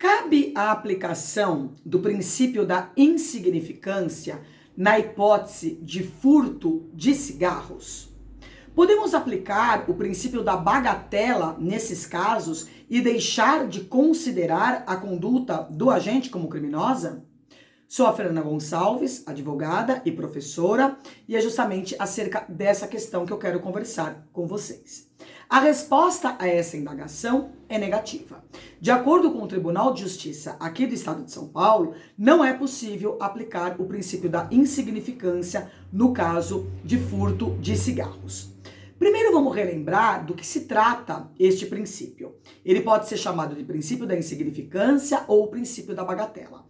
Cabe a aplicação do princípio da insignificância na hipótese de furto de cigarros? Podemos aplicar o princípio da bagatela nesses casos e deixar de considerar a conduta do agente como criminosa? Sou a Fernanda Gonçalves, advogada e professora, e é justamente acerca dessa questão que eu quero conversar com vocês. A resposta a essa indagação é negativa. De acordo com o Tribunal de Justiça aqui do Estado de São Paulo, não é possível aplicar o princípio da insignificância no caso de furto de cigarros. Primeiro vamos relembrar do que se trata este princípio. Ele pode ser chamado de princípio da insignificância ou princípio da bagatela.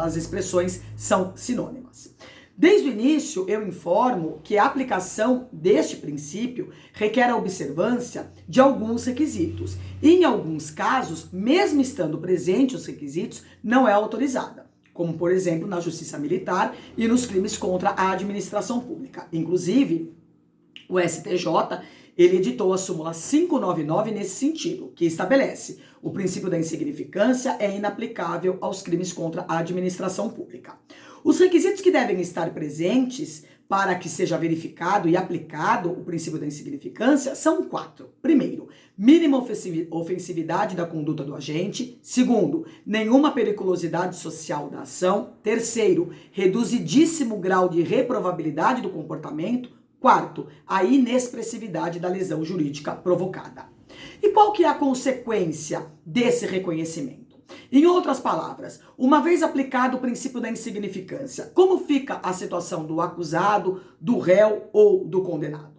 As expressões são sinônimas. Desde o início, eu informo que a aplicação deste princípio requer a observância de alguns requisitos. E, em alguns casos, mesmo estando presentes os requisitos, não é autorizada. Como, por exemplo, na Justiça Militar e nos crimes contra a administração pública. Inclusive, o STJ, ele editou a súmula 599 nesse sentido, que estabelece o princípio da insignificância é inaplicável aos crimes contra a administração pública. Os requisitos que devem estar presentes para que seja verificado e aplicado o princípio da insignificância são 4. Primeiro, mínima ofensividade da conduta do agente. Segundo, nenhuma periculosidade social da ação. Terceiro, reduzidíssimo grau de reprovabilidade do comportamento. Quarto, a inexpressividade da lesão jurídica provocada. E qual que é a consequência desse reconhecimento? Em outras palavras, uma vez aplicado o princípio da insignificância, como fica a situação do acusado, do réu ou do condenado?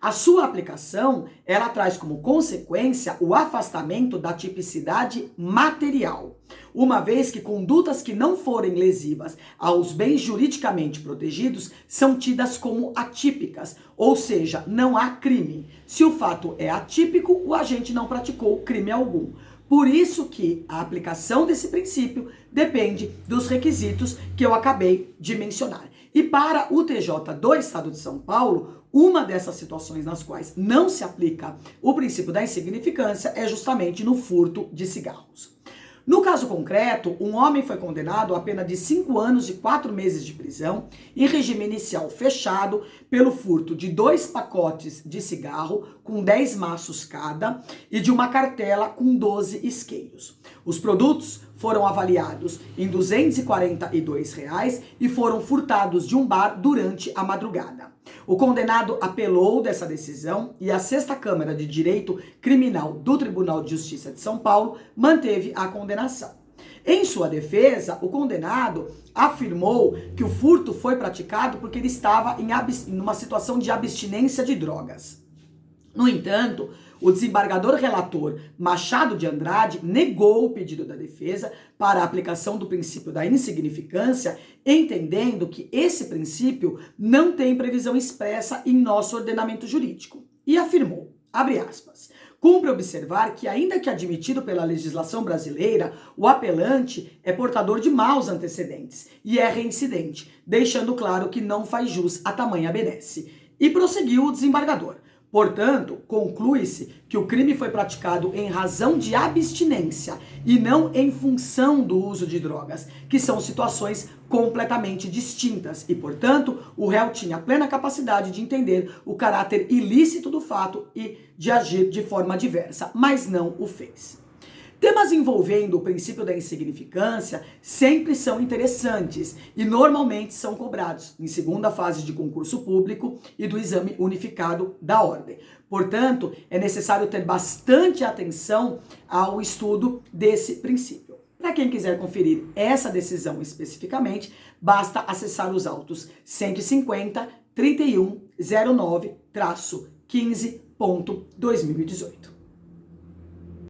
A sua aplicação, ela traz como consequência o afastamento da tipicidade material, uma vez que condutas que não forem lesivas aos bens juridicamente protegidos são tidas como atípicas, ou seja, não há crime. Se o fato é atípico, o agente não praticou crime algum. Por isso que a aplicação desse princípio depende dos requisitos que eu acabei de mencionar. E para o TJ do Estado de São Paulo, uma dessas situações nas quais não se aplica o princípio da insignificância é justamente no furto de cigarros. No caso concreto, um homem foi condenado a pena de 5 anos e 4 meses de prisão, em regime inicial fechado, pelo furto de 2 pacotes de cigarro com 10 maços cada e de uma cartela com 12 isqueiros. Os produtos foram avaliados em R$ 242 e foram furtados de um bar durante a madrugada. O condenado apelou dessa decisão e a 6ª Câmara de Direito Criminal do Tribunal de Justiça de São Paulo manteve a condenação. Em sua defesa, o condenado afirmou que o furto foi praticado porque ele estava em uma situação de abstinência de drogas. No entanto, o desembargador relator Machado de Andrade negou o pedido da defesa para a aplicação do princípio da insignificância, entendendo que esse princípio não tem previsão expressa em nosso ordenamento jurídico. E afirmou, abre aspas, cumpre observar que, ainda que admitido pela legislação brasileira, o apelante é portador de maus antecedentes e é reincidente, deixando claro que não faz jus a tamanha benesse. E prosseguiu o desembargador. Portanto, conclui-se que o crime foi praticado em razão de abstinência e não em função do uso de drogas, que são situações completamente distintas e, portanto, o réu tinha plena capacidade de entender o caráter ilícito do fato e de agir de forma diversa, mas não o fez. Temas envolvendo o princípio da insignificância sempre são interessantes e normalmente são cobrados em 2ª fase de concurso público e do exame unificado da ordem. Portanto, é necessário ter bastante atenção ao estudo desse princípio. Para quem quiser conferir essa decisão especificamente, basta acessar os autos 150-3109-15.2018.